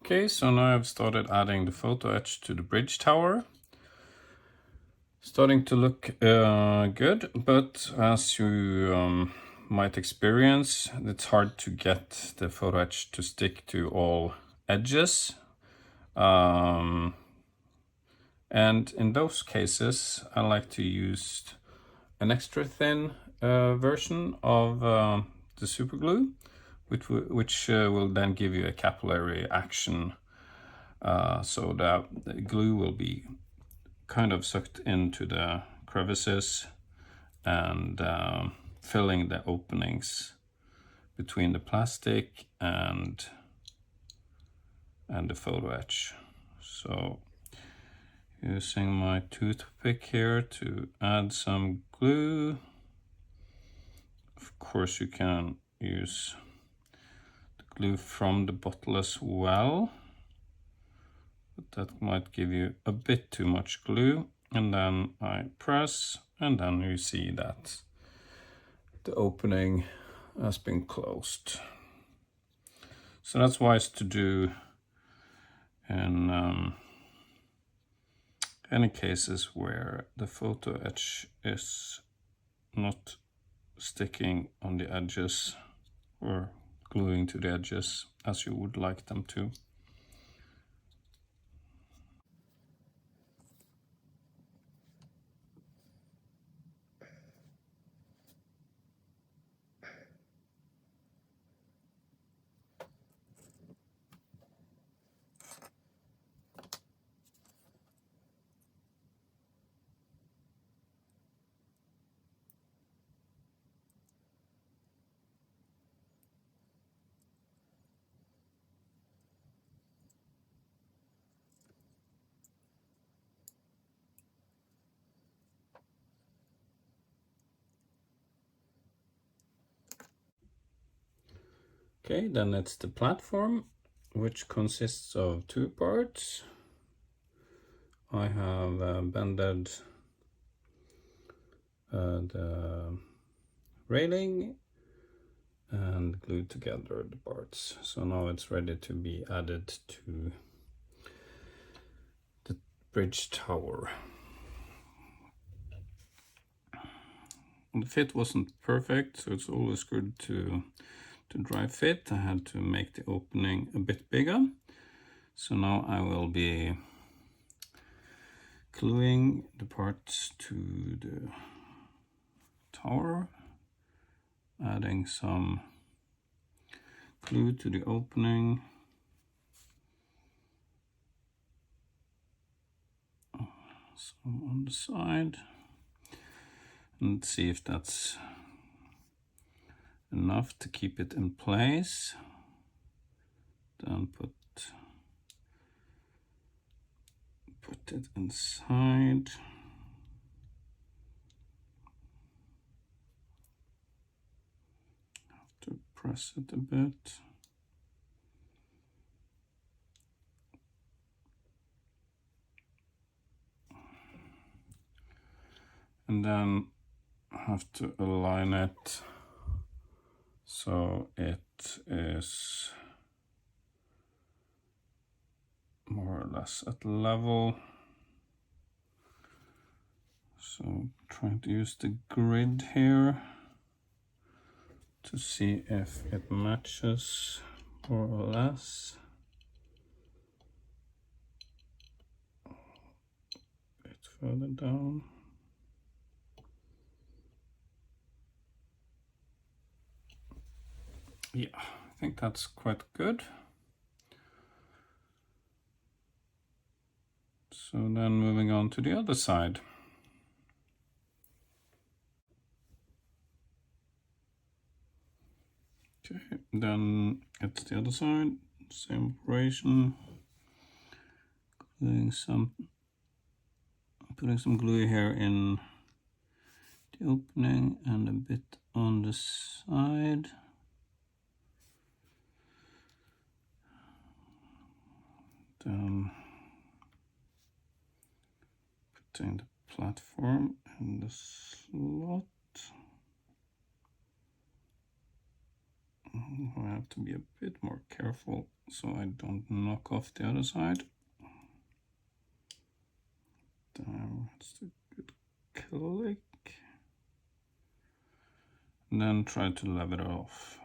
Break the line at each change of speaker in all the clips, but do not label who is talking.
Okay, so now I've started adding the photo etch to the bridge tower. Starting to look good, but as you might experience, it's hard to get the photo etch to stick to all edges. And in those cases, I like to use an extra thin version of the super glue, which will then give you a capillary action, so that the glue will be kind of sucked into the crevices and filling the openings between the plastic and the photo etch. So using my toothpick here to add some glue. Of course you can use the glue from the bottle as well, but that might give you a bit too much glue. And then I press, and then you see that the opening has been closed. So that's wise to do in any cases where the photo etch is not sticking on the edges or gluing to the edges as you would like them to. Okay, then it's the platform, which consists of two parts. I have bended the railing and glued together the parts. So now it's ready to be added to the bridge tower. The fit wasn't perfect, so it's always good to dry fit. I had to make the opening a bit bigger. So now I will be gluing the parts to the tower, adding some glue to the opening, some on the side, and see if that's enough to keep it in place. Then put it inside. Have to press it a bit. And then have to align it so it is more or less at level. So trying to use the grid here to see if it matches more or less. A bit further down. Yeah, I think that's quite good. So then moving on to the other side. Okay, then it's the other side, same operation. Putting some glue here in the opening and a bit on the side. Then putting the platform in the slot. I have to be a bit more careful so I don't knock off the other side. That's a good click. And then try to level it off.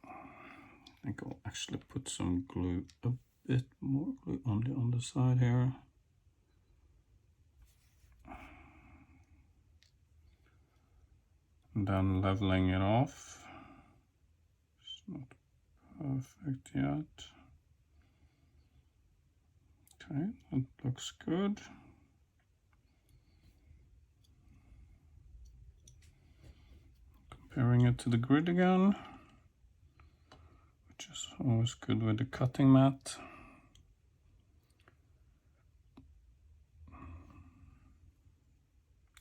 I think I'll actually put some glue, a bit more glue on the underside here. And then leveling it off. It's not perfect yet. Okay, that looks good. Comparing it to the grid again, which is always good with the cutting mat.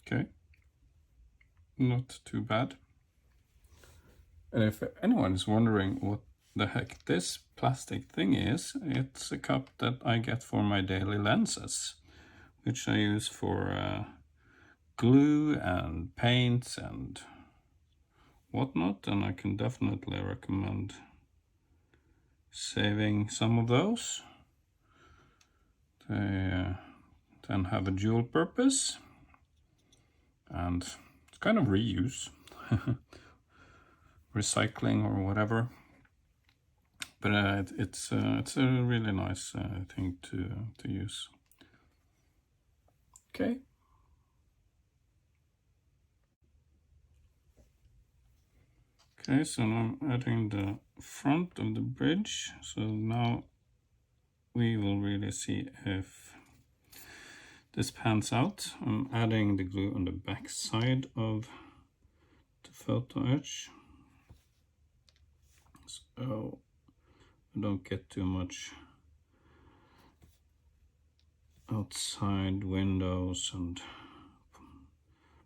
Okay, not too bad. And if anyone is wondering what the heck this plastic thing is, it's a cup that I get for my daily lenses, which I use for glue and paints and whatnot, and I can definitely recommend saving some of those. They then have a dual purpose, and it's kind of reuse, recycling or whatever. But it's a really nice thing to use. Okay. Okay, so now I'm adding the front of the bridge. So now we will really see if this pans out. I'm adding the glue on the back side of the photo etch, so I don't get too much outside windows and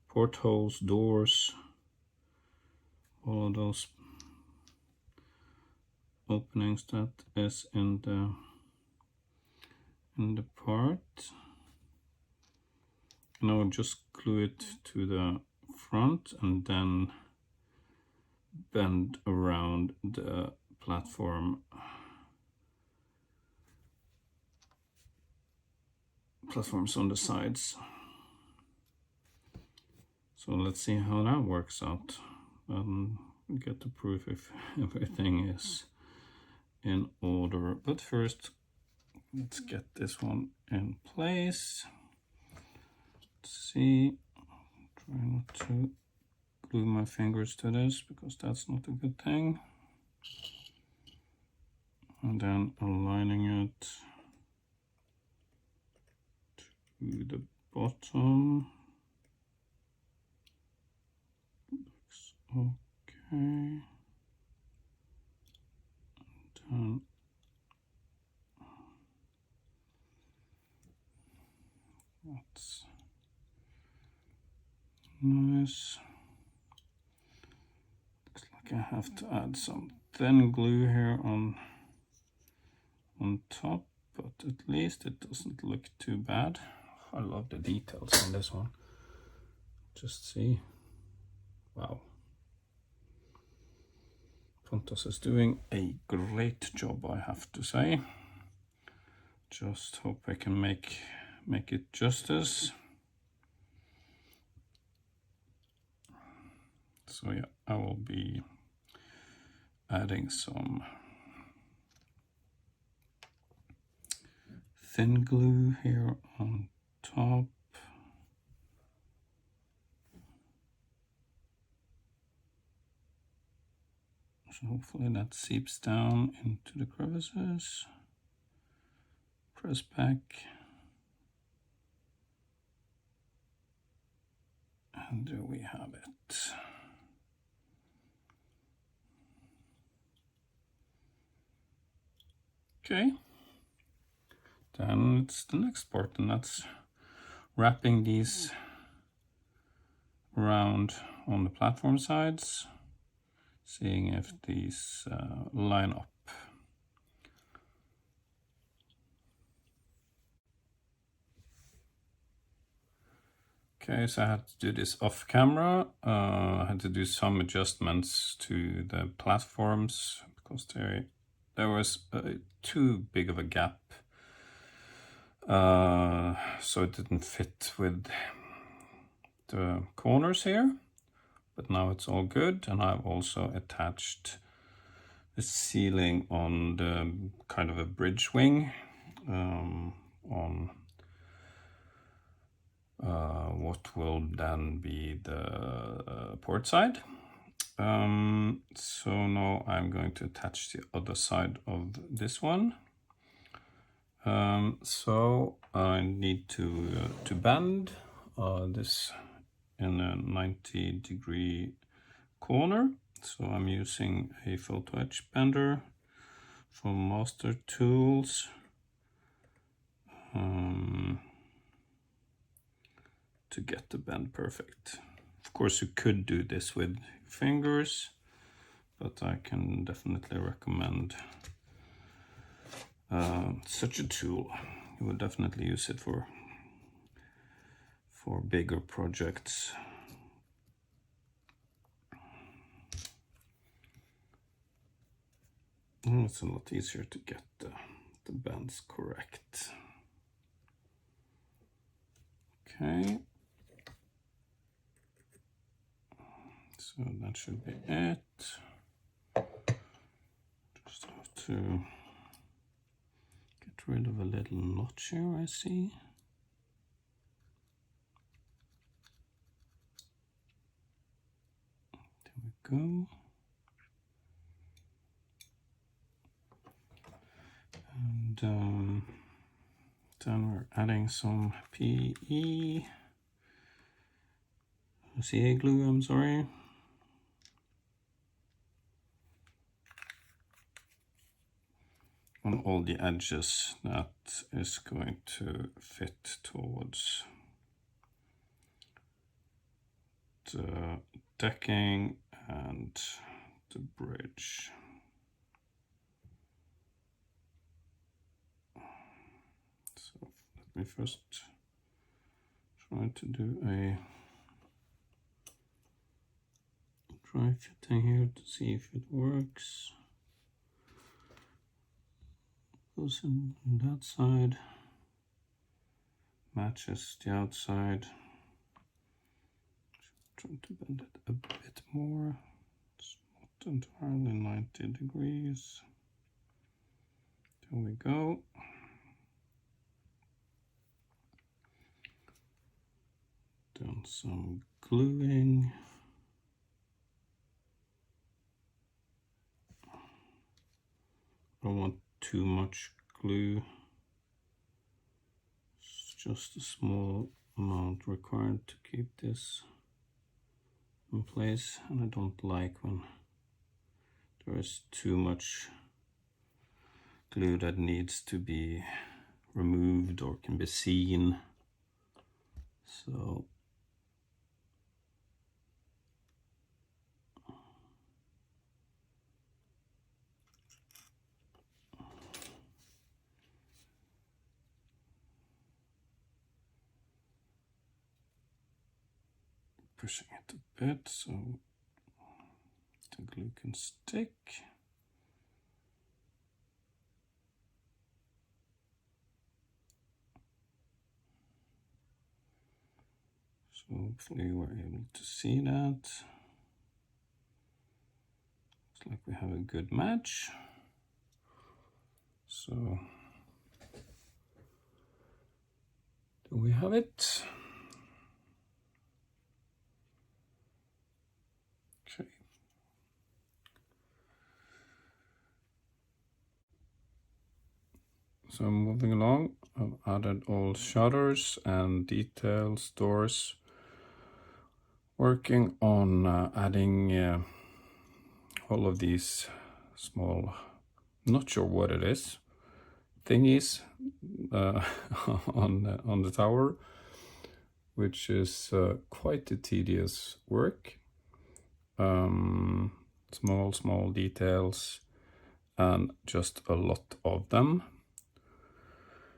portholes, doors, all of those openings that is in the part. And I will just glue it to the front and then bend around the platforms on the sides. So let's see how that works out. Get the proof if everything is in order. But first, let's get this one in place. Let's see. Try not to glue my fingers to this because that's not a good thing. And then aligning it to the bottom. Looks okay. And that's nice. Looks like I have to add some thin glue here on top, but at least it doesn't look too bad. I love the details on this one. Just see. Wow. Pontos is doing a great job, I have to say. Just hope I can make it justice. So yeah, I will be adding some thin glue here on top. So hopefully that seeps down into the crevices. Press back. And there we have it. Okay. Then it's the next part, and that's wrapping these around on the platform sides, seeing if these line up. Okay, so I had to do this off camera. I had to do some adjustments to the platforms because there was too big of a gap. So it didn't fit with the corners here, but now it's all good. And I've also attached the ceiling on the kind of a bridge wing on what will then be the port side. So now I'm going to attach the other side of this one. So I need to bend this in a 90-degree corner. So I'm using a photo etch bender from Master Tools. To get the bend perfect. Of course, you could do this with fingers, but I can definitely recommend such a tool. You would definitely use it for bigger projects. And it's a lot easier to get the bends correct. Okay. So that should be it. Just have to get rid of a little notch here, I see. There we go. And then we're adding some PE. CA glue, I'm sorry. On all the edges that is going to fit towards the decking and the bridge. So let me first try to do a dry fitting here to see if it works. Goes in that side, matches the outside. Try to bend it a bit more. It's not entirely 90 degrees. There we go. Done some gluing. I don't want too much glue. It's just a small amount required to keep this in place, and I don't like when there is too much glue that needs to be removed or can be seen. So pushing it a bit so the glue can stick. So hopefully we're able to see that. Looks like we have a good match. So do we have it? Okay. So moving along, I've added all shutters and details, doors. Working on adding all of these small, not sure what it is, thingies on the tower, which is quite a tedious work. Small details, and just a lot of them.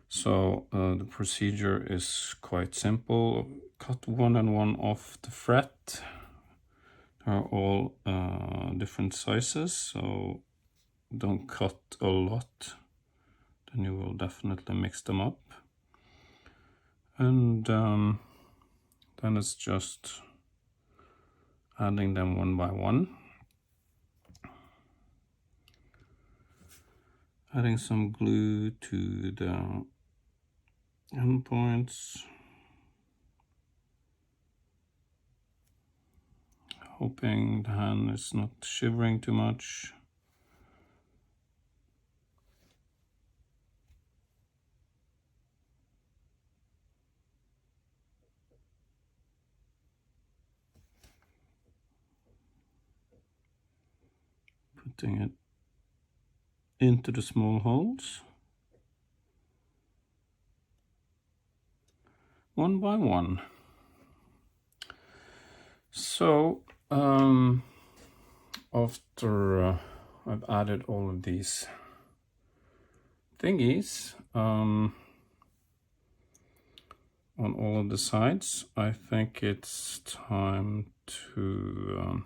So the procedure is quite simple. Cut one and one off the fret. Are all different sizes, so don't cut a lot, then you will definitely mix them up. And then it's just adding them one by one. Adding some glue to the endpoints. Hoping the hand is not shivering too much. Putting it into the small holes. One by one. So after I've added all of these thingies on all of the sides, I think it's time to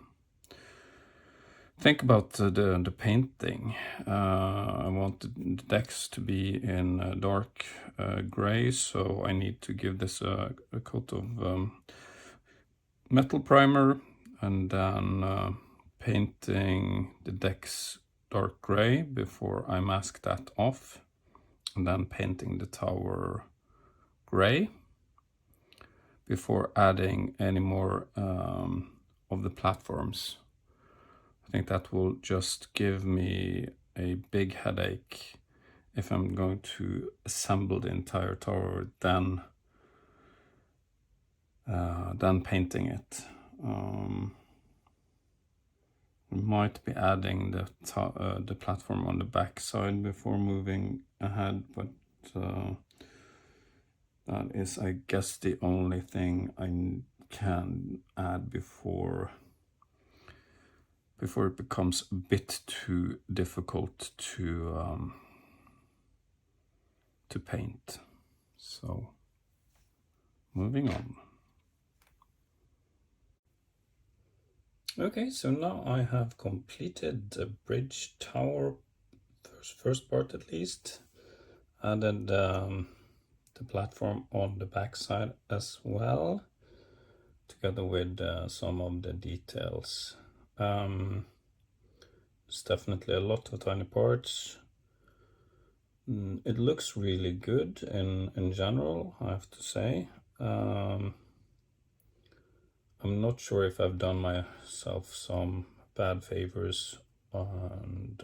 think about the painting. I want the decks to be in dark gray, so I need to give this a coat of metal primer, and then painting the decks dark gray before I mask that off, and then painting the tower gray before adding any more of the platforms. I think that will just give me a big headache if I'm going to assemble the entire tower than painting it. We might be adding the platform on the back side before moving ahead, but that is, I guess, the only thing I can add before it becomes a bit too difficult to paint. So, moving on. Okay, so now I have completed the bridge tower, first part at least. Added the platform on the back side as well, together with some of the details. It's definitely a lot of tiny parts. It looks really good in general, I have to say. I'm not sure if I've done myself some bad favors and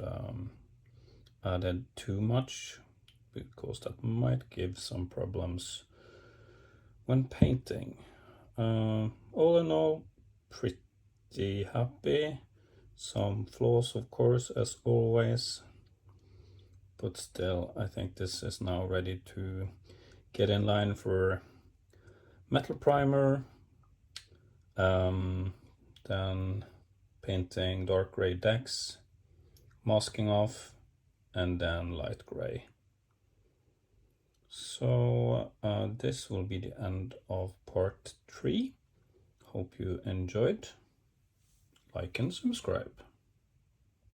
added too much, because that might give some problems when painting. All in all, pretty happy. Some flaws, of course, as always, but still, I think this is now ready to get in line for metal primer, then painting dark gray decks, masking off, and then light gray. So this will be the end of part 3. Hope you enjoyed. Like and subscribe.